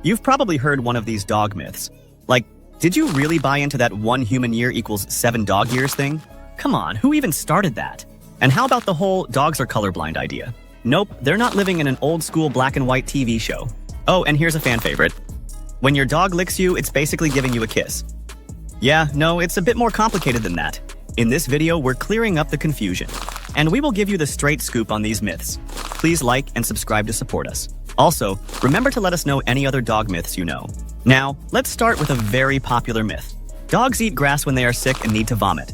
You've probably heard one of these dog myths. Like, did you really buy into that 1 human year equals 7 dog years thing? Come on, who even started that? And how about the whole dogs are colorblind idea? Nope, they're not living in an old school black and white TV show. Oh, and here's a fan favorite. When your dog licks you, it's basically giving you a kiss. Yeah, no, it's a bit more complicated than that. In this video, we're clearing up the confusion, and we will give you the straight scoop on these myths. Please like and subscribe to support us. Also, remember to let us know any other dog myths you know. Now, let's start with a very popular myth. Dogs eat grass when they are sick and need to vomit.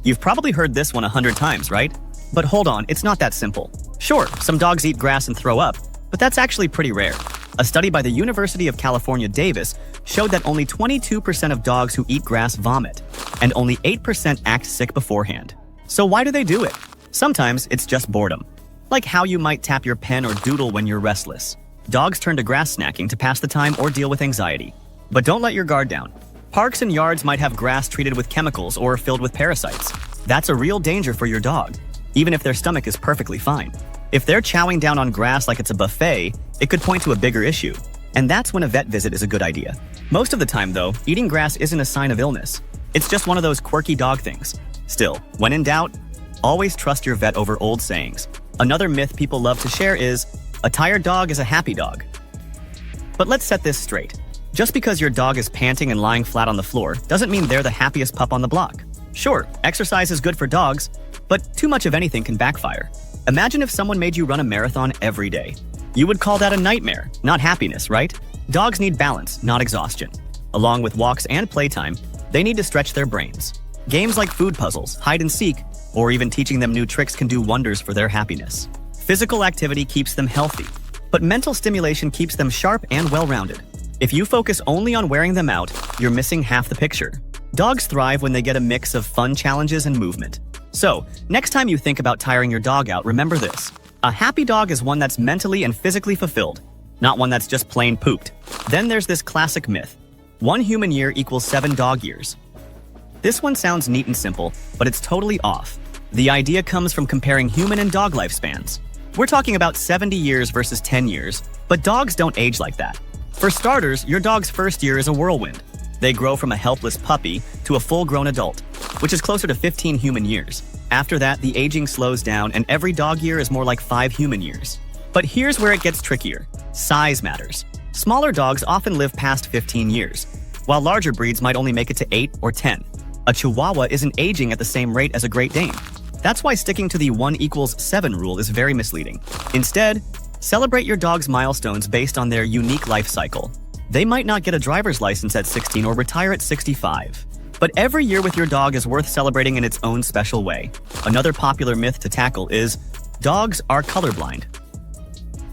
You've probably heard this one 100 times, right? But hold on, it's not that simple. Sure, some dogs eat grass and throw up, but that's actually pretty rare. A study by the University of California, Davis showed that only 22% of dogs who eat grass vomit, and only 8% act sick beforehand. So why do they do it? Sometimes it's just boredom. Like how you might tap your pen or doodle when you're restless. Dogs turn to grass snacking to pass the time or deal with anxiety. But don't let your guard down. Parks and yards might have grass treated with chemicals or filled with parasites. That's a real danger for your dog, even if their stomach is perfectly fine. If they're chowing down on grass like it's a buffet, it could point to a bigger issue. And that's when a vet visit is a good idea. Most of the time, though, eating grass isn't a sign of illness. It's just one of those quirky dog things. Still, when in doubt, always trust your vet over old sayings. Another myth people love to share is, a tired dog is a happy dog. But let's set this straight. Just because your dog is panting and lying flat on the floor doesn't mean they're the happiest pup on the block. Sure, exercise is good for dogs, but too much of anything can backfire. Imagine if someone made you run a marathon every day. You would call that a nightmare, not happiness, right? Dogs need balance, not exhaustion. Along with walks and playtime, they need to stretch their brains. Games like food puzzles, hide and seek, or even teaching them new tricks can do wonders for their happiness. Physical activity keeps them healthy, but mental stimulation keeps them sharp and well-rounded. If you focus only on wearing them out, you're missing half the picture. Dogs thrive when they get a mix of fun challenges and movement. So, next time you think about tiring your dog out, remember this. A happy dog is one that's mentally and physically fulfilled, not one that's just plain pooped. Then there's this classic myth. 1 human year equals 7 dog years. This one sounds neat and simple, but it's totally off. The idea comes from comparing human and dog lifespans. We're talking about 70 years versus 10 years, but dogs don't age like that. For starters, your dog's first year is a whirlwind. They grow from a helpless puppy to a full-grown adult, which is closer to 15 human years. After that, the aging slows down and every dog year is more like 5 human years. But here's where it gets trickier. Size matters. Smaller dogs often live past 15 years, while larger breeds might only make it to 8 or 10. A Chihuahua isn't aging at the same rate as a Great Dane. That's why sticking to the 1 equals 7 rule is very misleading. Instead, celebrate your dog's milestones based on their unique life cycle. They might not get a driver's license at 16 or retire at 65. But every year with your dog is worth celebrating in its own special way. Another popular myth to tackle is, dogs are colorblind.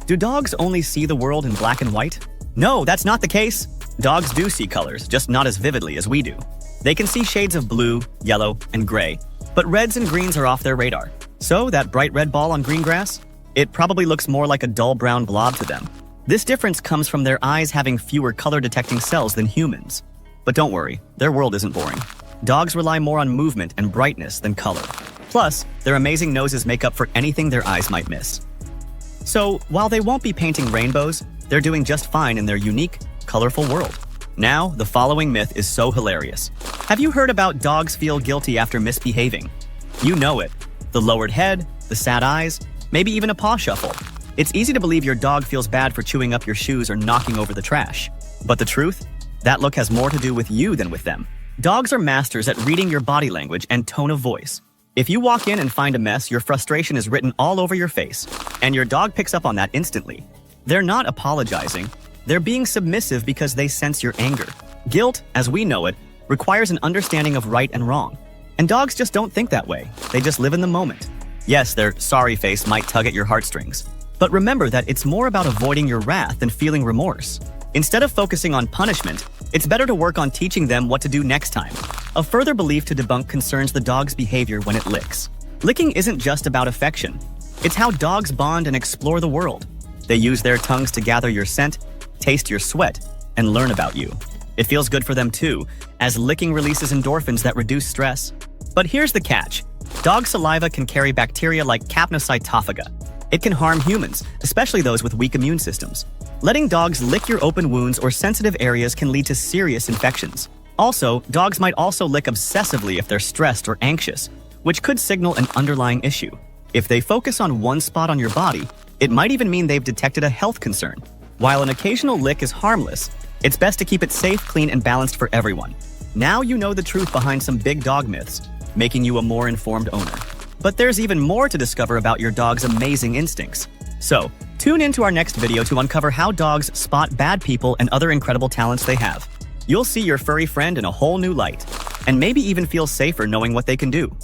Do dogs only see the world in black and white? No, that's not the case. Dogs do see colors, just not as vividly as we do. They can see shades of blue, yellow, and gray, but reds and greens are off their radar. So that bright red ball on green grass? It probably looks more like a dull brown blob to them. This difference comes from their eyes having fewer color-detecting cells than humans. But don't worry, their world isn't boring. Dogs rely more on movement and brightness than color. Plus, their amazing noses make up for anything their eyes might miss. So, while they won't be painting rainbows, they're doing just fine in their unique, colorful world. Now, the following myth is so hilarious. Have you heard about dogs feel guilty after misbehaving? You know it. The lowered head, the sad eyes, maybe even a paw shuffle. It's easy to believe your dog feels bad for chewing up your shoes or knocking over the trash. But the truth? That look has more to do with you than with them. Dogs are masters at reading your body language and tone of voice. If you walk in and find a mess, your frustration is written all over your face, and your dog picks up on that instantly. They're not apologizing. They're being submissive because they sense your anger. Guilt, as we know it, requires an understanding of right and wrong. And dogs just don't think that way. They just live in the moment. Yes, their sorry face might tug at your heartstrings. But remember that it's more about avoiding your wrath than feeling remorse. Instead of focusing on punishment, it's better to work on teaching them what to do next time. A further belief to debunk concerns the dog's behavior when it licks. Licking isn't just about affection. It's how dogs bond and explore the world. They use their tongues to gather your scent, taste your sweat, and learn about you. It feels good for them too, as licking releases endorphins that reduce stress. But here's the catch. Dog saliva can carry bacteria like capnocytophaga. It can harm humans, especially those with weak immune systems. Letting dogs lick your open wounds or sensitive areas can lead to serious infections. Also, dogs might also lick obsessively if they're stressed or anxious, which could signal an underlying issue. If they focus on one spot on your body, it might even mean they've detected a health concern. While an occasional lick is harmless, it's best to keep it safe, clean, and balanced for everyone. Now you know the truth behind some big dog myths, making you a more informed owner. But there's even more to discover about your dog's amazing instincts. So, tune into our next video to uncover how dogs spot bad people and other incredible talents they have. You'll see your furry friend in a whole new light, and maybe even feel safer knowing what they can do.